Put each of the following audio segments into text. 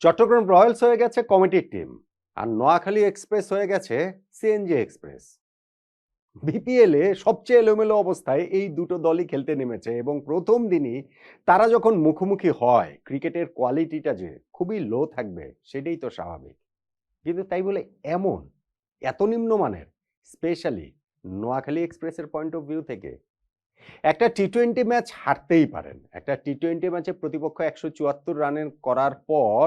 Chittagong Royals হয়ে গেছে কমিটির টিম, আর নোয়াখালী এক্সপ্রেস হয়ে গেছে সিএনজি এক্সপ্রেস। বিপিএল এ সবচেয়ে এলোমেলো অবস্থায় এই দুটো দলই খেলতে নেমেছে এবং প্রথম দিনই তারা যখন মুখোমুখি হয়, ক্রিকেটের কোয়ালিটিটা যে খুবই লো থাকবে সেটাই তো স্বাভাবিক। কিন্তু তাই বলে এমন এত নিম্নমানের, স্পেশালি নোয়াখালী এক্সপ্রেসের পয়েন্ট অফ ভিউ থেকে একটা টি-20 ম্যাচ হারতেই পারেন। একটা টি-20 ম্যাচে প্রতিপক্ষ ১৭৪ রানের করার পর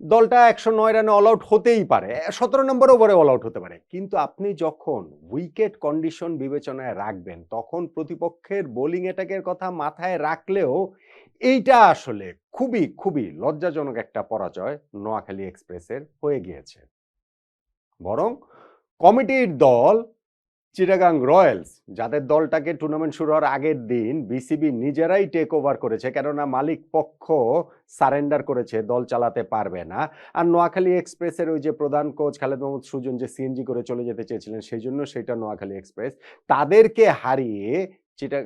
দলটা ১০৯ রানে অল আউট হতেই পারে। ১৭ নম্বর ওভারে অল আউট হতে পারে। কিন্তু আপনি যখন উইকেট কন্ডিশন বিবেচনায় রাখবেন, তখন প্রতিপক্ষের বোলিং অ্যাটাকের কথা মাথায় রাখলেও এইটা আসলে খুবই লজ্জাজনক একটা পরাজয় নোয়াখালী এক্সপ্রেসের হয়ে গিয়েছে। বরং কমিটির দল চিটাগাং রয়্যালস, যাদের দলটাকে টুর্নামেন্ট শুরু হওয়ার আগের দিন বিসিবি নিজেরাই টেক ওভার করেছে, কেননা মালিক পক্ষ সারেন্ডার করেছে, দল চালাতে পারবে না। আর নোয়াখালী এক্সপ্রেসের ওই যে প্রধান কোচ খালেদ মাহমুদ সুজন যে সিএনজি করে চলে যেতে চেয়েছিলেন, সেই জন্য সেটা নোয়াখালী এক্সপ্রেস তাদেরকে হারিয়ে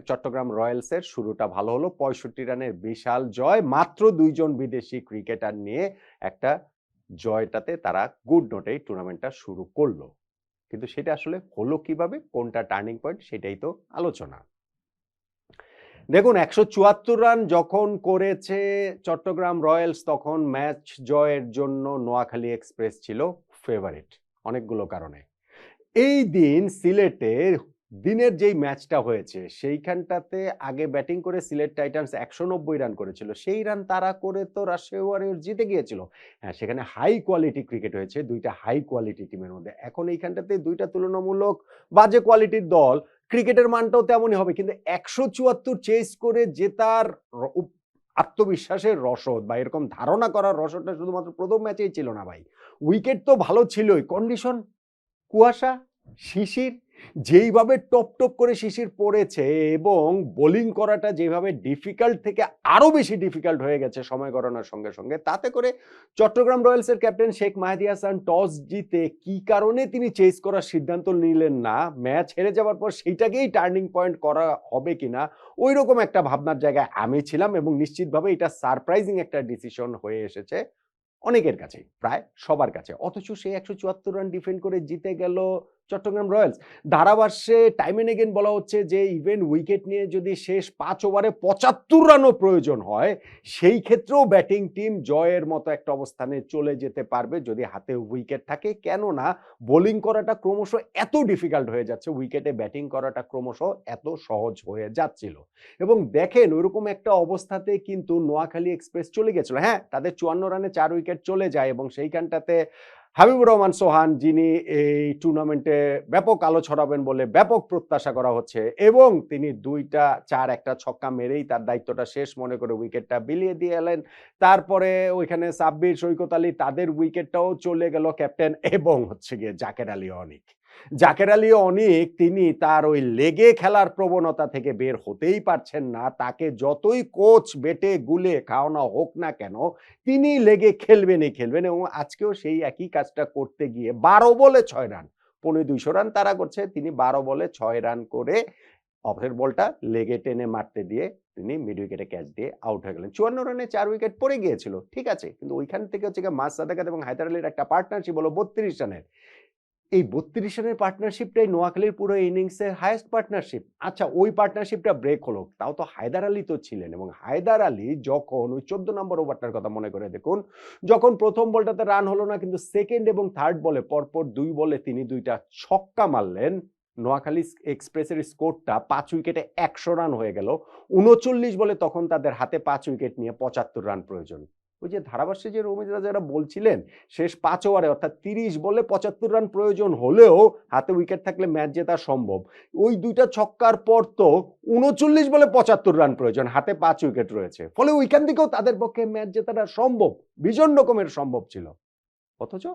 চট্টগ্রাম রয়্যালসের শুরুটা ভালো হলো। ৬৫ রানের বিশাল জয়, মাত্র ২ জন বিদেশি ক্রিকেটার নিয়ে একটা জয়টাতে তারা গুড নোটেই টুর্নামেন্টটা শুরু করলো। কিন্তু সেটা আসলে হলো কিভাবে, কোনটা টার্নিং পয়েন্ট, সেটাই তো আলোচনা। দেখুন, ১৭৪ রান যখন করেছে চট্টগ্রাম রয়্যালস, তখন ম্যাচ জয়ের জন্য নোয়াখালী এক্সপ্রেস ছিল ফেভারিট অনেকগুলো কারণে। এই দিন সিলেটের দিনের যেই ম্যাচটা হয়েছে, সেইখানটাতে আগে ব্যাটিং করে সিলেট টাইটান্স ১৯০ রান করেছিল। সেই রান তাড়া করে তো রাজশাহী ওয়ারিয়র্স জিতে গিয়েছিল। হ্যাঁ, সেখানে হাই কোয়ালিটি ক্রিকেট হয়েছে ২ টা হাই কোয়ালিটি টিমের মধ্যে। এখন এইখানটাতে ২ টা তুলনামূলক বাজে কোয়ালিটির দল, ক্রিকেটের মানটাও তেমনই হবে। কিন্তু ১৭৪ চেস করে জেতার র উপ আত্মবিশ্বাসের রসদ বা এরকম ধারণা করার রসদটা শুধুমাত্র প্রথম ম্যাচেই ছিল না ভাই। উইকেট তো ভালো ছিলই, কন্ডিশন, কুয়াশা, শিশির, যেইভাবে টপ করে শিশির পড়েছে এবং বোলিং করাটা যেভাবে ডিফিকাল্ট থেকে আরো বেশি ডিফিকাল্ট হয়ে গেছে সময় গড়ানোর সঙ্গে সঙ্গে, তাতে করে চট্টগ্রাম রয়্যালসের ক্যাপ্টেন শেখ মাহেদী হাসান টস জিতে কি কারণে তিনি চেস করার সিদ্ধান্ত নিলেন না, ম্যাচ হেরে যাওয়ার পর সেইটাকেই টার্নিং পয়েন্ট করা হবে কিনা, ওই রকম একটা ভাবনার জায়গায় আমি ছিলাম এবং নিশ্চিতভাবে এটা সারপ্রাইজিং একটা ডিসিশন হয়ে এসেছে অনেকের কাছেই, প্রায় সবার কাছে। অথচ সেই ১৭৪ রান ডিফেন্ড করে জিতে গেল চট্টগ্রাম রয়্যালস। ধারাভাষ্যে টাইম এন্ড এগেইন বলা হচ্ছে যে ইভেন উইকেট নিয়ে যদি শেষ ৫ ওভারে ৭৫ রানও প্রয়োজন হয়, সেই ক্ষেত্রেও ব্যাটিং টিম জয়ের মতো একটা অবস্থানে চলে যেতে পারবে যদি হাতে উইকেট থাকে। কেননা বোলিং করাটা ক্রমশ এত ডিফিকাল্ট হয়ে যাচ্ছে, উইকেটে ব্যাটিং করাটা ক্রমশ এত সহজ হয়ে যাচ্ছিল। এবং দেখেন, ওইরকম একটা অবস্থাতে কিন্তু নোয়াখালী এক্সপ্রেস চলে গেছিল। হ্যাঁ, তাদের ৫৪ রানে ৪ উইকেট চলে যায় এবং সেইখানটাতে হাবিবুর রহমান সোহান, যিনি এই টুর্নামেন্টে ব্যাপক আলো ছড়াবেন বলে ব্যাপক প্রত্যাশা করা হচ্ছে, এবং তিনি ২ টা ৪ একটা ছক্কা মেরেই তার দায়িত্বটা শেষ মনে করে উইকেটটা বিলিয়ে দিয়ে এলেন। তারপরে ওইখানে সাব্বির, সৈকত আলী, তাদের উইকেটটাও চলে গেল ক্যাপ্টেন এবং হচ্ছে গিয়ে জাকের আলী অনিক। জাকের আলী অনিক তিনি তার ওই লেগে খেলার প্রবণতা থেকে বের হতেই পারছেন না। তাকে যতই কোচ বেটে গুলে খাওয়ানো হোক না কেন, তিনি লেগে খেলবেনই খেলবেন এবং আজকেও সেই একই কাজটা করতে গিয়ে ১২ বলে ৬ রান, ২৫০ রান তাড়া করছে, তিনি ১২ বলে ৬ রান করে অফের বলটা লেগে টেনে মারতে দিয়ে তিনি মিড উইকেটে ক্যাচ দিয়ে আউট হয়ে গেলেন। ৫৪ রানে ৪ উইকেট পড়ে গিয়েছিল, ঠিক আছে, কিন্তু ওইখান থেকে হচ্ছে গিয়ে মাস সাদাকাত এবং হায়দার আলীর একটা পার্টনারশিপ হলো ৩২ রানের। এই ৩২ রানের পার্টনারশিপটাই নোয়াখালীর পুরো ইনিংসের হাইয়েস্ট পার্টনারশিপ। আচ্ছা, ওই পার্টনারশিপটা ব্রেক হলো, তাও তো হায়দার আলী তো ছিলেন এবং হায়দার আলী যখন ওই ১৪ নম্বর ওভারটার কথা মনে করে দেখুন, যখন প্রথম বলটাতে রান হলো না, কিন্তু সেকেন্ড এবং থার্ড বলে পরপর ২ বলে তিনি ২ টা ছক্কা মারলেন। নোয়াখালী এক্সপ্রেসের স্কোরটা ৫ উইকেটে ১০০ রান হয়ে গেল। ৩৯ বলে তখন তাদের হাতে ৫ উইকেট নিয়ে ৭৫ রান প্রয়োজন। ওই যে ধারাভাষ্যে যে রমিজরা যারা বলছিলেন শেষ ৫ ওভারে অর্থাৎ ৩০ বলে ৭৫ রান প্রয়োজন হলেও হাতে উইকেট থাকলে ম্যাচ জেতা সম্ভব। ওই ২ টা ছক্কার পর তো ৩৯ বলে ৭৫ রান প্রয়োজন, হাতে ৫ উইকেট রয়েছে। ফলে ওইখান থেকেও তাদের পক্ষে ম্যাচ জেতাটা সম্ভব, ভীষণ রকমের সম্ভব ছিল। অথচ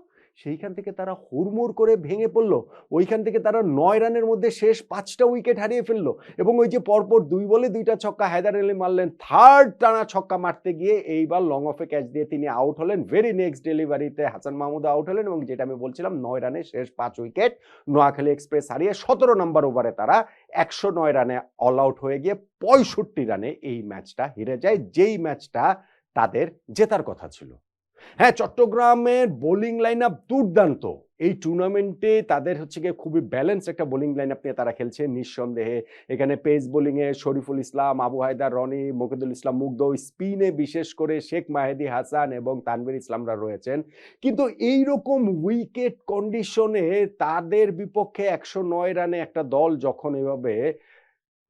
সেইখান থেকে তারা হুড়মুড় করে ভেঙে পড়লো। ওইখান থেকে তারা ৯ রানের মধ্যে শেষ ৫টা উইকেট হারিয়ে ফেললো এবং ওই যে পরপর ২ বলে ২ টা ছক্কা হায়দার আলী মারলেন, থার্ড টানা ছক্কা মারতে গিয়ে এইবার লং অফে ক্যাচ দিয়ে তিনি আউট হলেন। ভেরি নেক্সট ডেলিভারিতে হাসান মাহমুদ আউট হলেন এবং যেটা আমি বলছিলাম, ৯ রানে শেষ ৫ উইকেট নোয়াখালী এক্সপ্রেস হারিয়ে ১৭ নম্বর ওভারে তারা ১০৯ রানে অল আউট হয়ে গিয়ে ৬৫ রানে এই ম্যাচটা হেরে যায়, যেই ম্যাচটা তাদের জেতার কথা ছিল। হ্যাঁ, চট্টগ্রামের বোলিং লাইনআপ দুর্দান্ত। এই টুর্নামেন্টে তাদের হচ্ছে গিয়ে খুবই ব্যালেন্স একটা বোলিং লাইনআপ নিয়ে তারা খেলছে নিঃসন্দেহে। এখানে পেস বোলিংয়ে শরীফুল ইসলাম, আবু হায়দার রনি, মুকিদুল ইসলাম মুগ্ধ, স্পিনে বিশেষ করে শেখ মাহেদী হাসান এবং তানভীর ইসলামরা রয়েছেন। কিন্তু এইরকম উইকেট কন্ডিশনে তাদের বিপক্ষে ১০৯ রানে একটা দল যখন এভাবে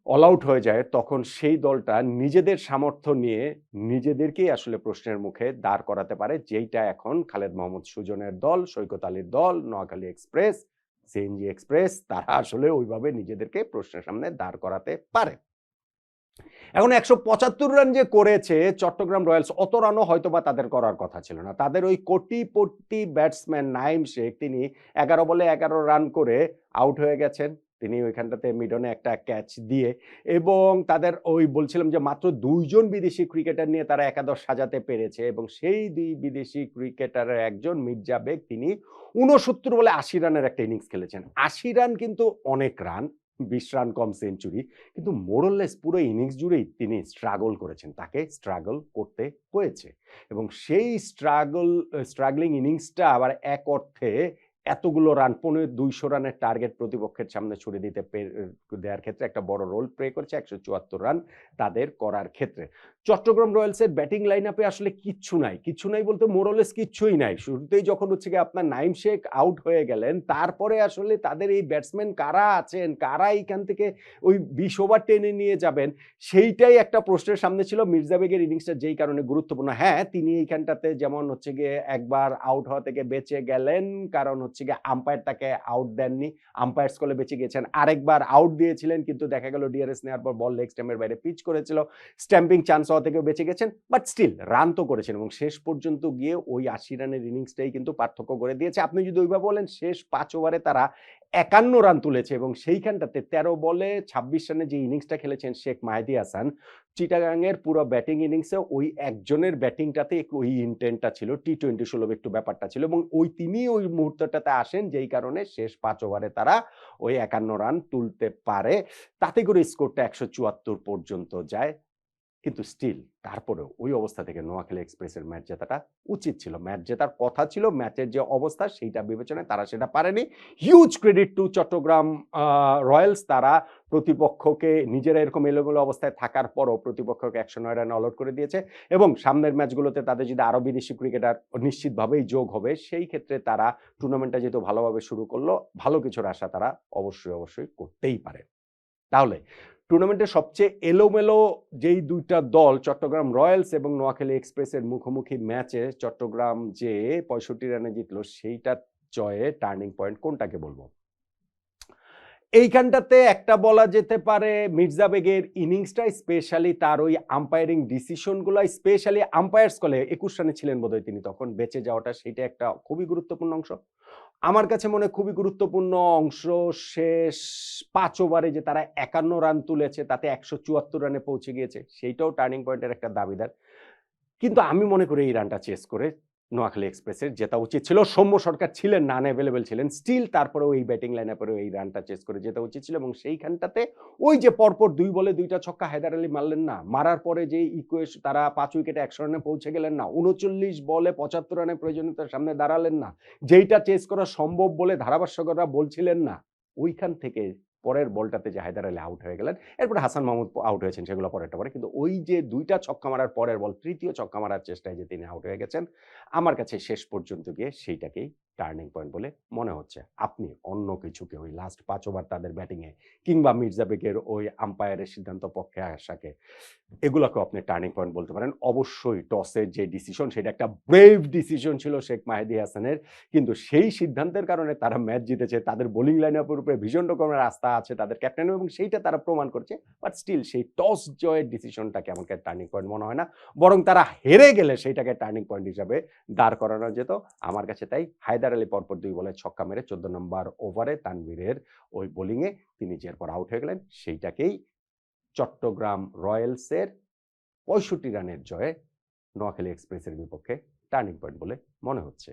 অল আউট হয়ে যায়, তখন সেই দলটা নিজেদের সামর্থ্য নিয়ে নিজেদেরকেই আসলে প্রশ্নের মুখে দাঁড় করাতে পারে, যেইটা এখন খালেদ মাহমুদ সুজনের দল, সৈকত আলীর দল, নোয়াখালী এক্সপ্রেস, সিএনজি এক্সপ্রেস তারা আসলে ওইভাবে নিজেদেরকে প্রশ্নের সামনে দাঁড় করাতে পারে। এখন ১৭৫ রান যে করেছে চট্টগ্রাম রয়্যালস, অত রানও হয়তোবা তাদের করার কথা ছিল না। তাদের ওই কোটিপতি ব্যাটসম্যান নাঈম শেখ তিনি ১১ বলে ১১ রান করে আউট হয়ে গেছেন। তিনি ওইখানটাতে মিডনে একটা ক্যাচ দিয়ে, এবং তাদের ওই বলছিলাম যে মাত্র ২ জন বিদেশি ক্রিকেটার নিয়ে তারা একাদশ সাজাতে পেরেছে, এবং সেই ২ বিদেশি ক্রিকেটারের একজন মির্জা বেগ তিনি ৬৯ বলে ৮০ রানের একটা ইনিংস খেলেছেন। ৮০ রান কিন্তু অনেক রান, ২০ রান কম সেঞ্চুরি। কিন্তু মোরলেস পুরো ইনিংস জুড়েই তিনি স্ট্রাগল করেছেন। তাকে স্ট্রাগল করতে হয়েছে, এবং সেই স্ট্রাগলিং ইনিংসটা আবার এক অর্থে এতগুলো রান, ২০০ রানের টার্গেট প্রতিপক্ষের সামনে ছুড়ে দিতে দেওয়ার ক্ষেত্রে একটা বড় রোল প্লে করেছে ১৭৪ রান তাদের করার ক্ষেত্রে। চট্টগ্রাম রয়্যালসের ব্যাটিং লাইনআপে আসলে কিচ্ছু নাই। কিচ্ছু নাই বলতে মোরলেস কিচ্ছুই নাই। শুরুতেই যখন হচ্ছে গিয়ে আপনার নাঈম শেখ আউট হয়ে গেলেন, তারপরে আসলে তাদের এই ব্যাটসম্যান কারা আছেন, কারা এইখান থেকে ওই ২০ ওভার টেনে নিয়ে যাবেন, সেইটাই একটা প্রশ্নের সামনে ছিল। মির্জা বেগের ইনিংসটা যেই কারণে গুরুত্বপূর্ণ, হ্যাঁ, তিনি এইখানটাতে যেমন হচ্ছে গিয়ে একবার আউট হওয়া থেকে বেঁচে গেলেন, কারণ হচ্ছে গিয়ে আম্পায়ার তাকে আউট দেননি। আম্পায়ার্স কলে বেঁচে গিয়েছেন। আরেকবার আউট দিয়েছিলেন, কিন্তু দেখা গেল ডিআরএস নেওয়ার পর বল লেগ স্ট্যাম্পের বাইরে পিচ করেছিল। স্ট্যাম্পিং চান্স হওয়া থেকেও বেঁচে গেছেন, বাট স্টিল রান তো করেছেন, এবং শেষ পর্যন্ত গিয়ে ওই ৮০ রানের ইনিংসটাই কিন্তু পার্থক্য করে দিয়েছে। আপনি যদি ওইভাবে বলেন, শেষ ৫ ওভারে তারা ৫১ রান তুলেছে, এবং সেইখানটাতে ১৩ বলে ২৬ রানে যে ইনিংসটা খেলেছেন শেখ মাহেদী হাসান, চিটাগাংয়ের পুরো ব্যাটিং ইনিংসে ওই একজনের ব্যাটিংটাতে ওই ইনটেন্টটা ছিল, টি-20 সুলভ একটু ব্যাপারটা ছিল, এবং তিনি ওই মুহূর্তটাতে আসেন, যেই কারণে শেষ ৫ ওভারে তারা ওই ৫১ রান তুলতে পারে। তাতে করে স্কোরটা ১৭৪ পর্যন্ত যায়। কিন্তু স্টিল তারপরেও ওই অবস্থা থেকে নোয়াখালী এক্সপ্রেসের ম্যাচ জেতাটা উচিত ছিল। ম্যাচ জেতার কথা ছিল। ম্যাচের যে অবস্থা সেইটা বিবেচনায় তারা সেটা পারেনি। Huge credit to Chattogram Royals. তারা প্রতিপক্ষকে নিজেরা এরকম এলোমেলো অবস্থায় থাকার পরও প্রতিপক্ষকে ১০৯ রানে অল আউট করে দিয়েছে, এবং সামনের ম্যাচগুলোতে তাদের যদি আরো বিদেশি ক্রিকেটার নিশ্চিতভাবেই যোগ হবে, সেই ক্ষেত্রে তারা টুর্নামেন্টটা যেহেতু ভালোভাবে শুরু করলো, ভালো কিছুর আশা তারা অবশ্যই করতেই পারে। তাহলে টুর্নামেন্টের সবচেয়ে এলোমেলো যেই ২ টা দল, চট্টগ্রাম রয়্যালস এবং নোয়াখালী এক্সপ্রেসের মুখোমুখি ম্যাচে চট্টগ্রাম যে ৬৫ রানে জিতলো, সেইটা জয়ে টার্নিং পয়েন্ট কোনটাকে বলবো? এইখানটাতে একটা বলা যেতে পারে মির্জা বেগের ইনিংসটা, স্পেশালি তার ওই আম্পায়ারিং ডিসিশনগুলো, স্পেশালি আম্পায়ার্স কলে ২১ রানে ছিলেন বোধহয় তিনি তখন, বেঁচে যাওয়াটা সেটা একটা খুবই গুরুত্বপূর্ণ অংশ। আমার কাছে মনে হয় খুবই গুরুত্বপূর্ণ অংশ শেষ ৫ ওভারে যে তারা ৫১ রান তুলেছে, তাতে ১৭৪ রানে পৌঁছে গিয়েছে, সেইটাও টার্নিং পয়েন্টের একটা দাবিদার। কিন্তু আমি মনে করি এই রানটা চেস করে নোয়াখালী এক্সপ্রেসের জেতা উচিত ছিল। সৌম্য সরকার ছিলেন না, আনএভেইলেবল ছিলেন। স্টিল তারপরেও এই ব্যাটিং লাইনআপেও এই রানটা চেস করে জেতা উচিত ছিল, এবং সেইখানটাতে ওই যে পরপর ২ বলে ২ টা ছক্কা হায়দার আলী মারলেন না, মারার পরে যে তারা ৫ উইকেটে ১০০ রানে পৌঁছে গেলেন না, ৩৯ বলে ৭৫ রানের প্রয়োজনীয়তার সামনে দাঁড়ালেন না, যেইটা চেস করা সম্ভব বলে ধারাভাষ্যকাররা বলছিলেন না, ওইখান থেকে পরের বলটাতে যে হায়দার আলী আউট হয়ে গেলেন, এরপরে হাসান মাহমুদ আউট হয়েছেন, সেগুলো পরেরটা পরে। কিন্তু ওই যে ২ টা ছক্কা মারার পরের বল, তৃতীয় ছক্কা মারার চেষ্টায় যে তিনি আউট হয়ে গেছেন, আমার কাছে শেষ পর্যন্ত গিয়ে সেইটাকেই টার্নিং পয়েন্ট বলে মনে হচ্ছে। আপনি অন্য কিছুকে, ওই লাস্ট ৫ ওভার তাদের ব্যাটিংয়ে, কিংবা মির্জা বেগের ওই আম্পায়ারের সিদ্ধান্ত পক্ষে আসাকে, এগুলোকেও আপনি টার্নিং পয়েন্ট বলতে পারেন। অবশ্যই টসের যে ডিসিশন, সেটা একটা ব্রেভ ডিসিশন ছিল শেখ মাহেদী হাসানের, কিন্তু সেই সিদ্ধান্তের কারণে তারা ম্যাচ জিতেছে। তাদের বোলিং লাইনআপের উপরে ভীষণ রকমের আস্থা আছে তাদের ক্যাপ্টেন, এবং সেইটা তারা প্রমাণ করছে। বাট স্টিল সেই টস জয়ের ডিসিশনটাকে আমাকে টার্নিং পয়েন্ট মনে হয় না, বরং তারা হেরে গেলে সেইটাকে টার্নিং পয়েন্ট হিসাবে দাঁড় করানো যেত। আমার কাছে তাই হায়দার আলী পরপর ২ বলে ছক্কা মেরে ১৪ নম্বর ওভারে তানভীরের ওই বোলিংয়ে তিনি যে এরপর আউট হয়ে গেলেন, সেইটাকেই চট্টগ্রাম রয়্যালসের ৬৫ রানের জয়ে নোয়াখালী এক্সপ্রেসের বিপক্ষে টার্নিং পয়েন্ট বলে মনে হচ্ছে।